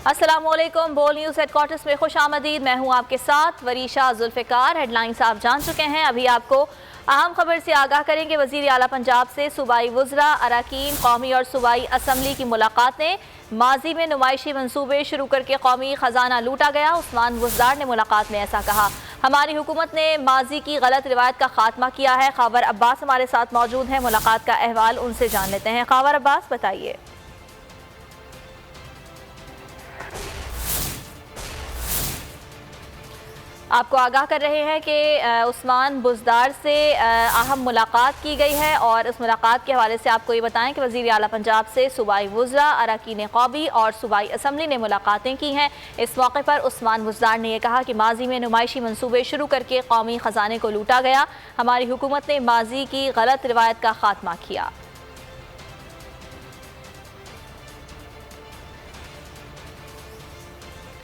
अस्सलामुअलैकुम। बोल news headquarters में खुश आमदीद। मैं हूँ आपके साथ वरीशा जुल्फ़िकार। हेडलाइंस आप जान चुके हैं। अभी आपको अहम खबर से आगाह करेंगे। वज़ीर आला पंजाब से सूबाई वज़रा, अरकान कौमी और सूबाई असम्बली की मुलाकातें। माजी में नुमाइशी मनसूबे शुरू करके कौमी ख़जाना लूटा गया। उस्मान बुज़दार ने मुलाकात में ऐसा कहा। हमारी हुकूमत ने माजी की गलत रिवायत का खात्मा किया है। ख़ावर अब्बास हमारे साथ मौजूद हैं। मुलाकात का अहवाल उनसे जान लेते हैं। ख़ावर अब्बास, बताइए। आपको आगाह कर रहे हैं कि उस्मान बुज़दार से अहम मुलाकात की गई है और उस मुलाकात के हवाले से आपको ये बताएं कि वज़ीर आला पंजाब से सूबाई वज़रा, अरकान कौमी और सूबाई असम्बली ने मुलाकातें की हैं। इस मौके पर उस्मान बुज़दार ने यह कहा कि माजी में नुमाइशी मनसूबे शुरू करके कौमी ख़जाने को लूटा गया। हमारी हुकूमत ने माजी की गलत रिवायत का खात्मा किया।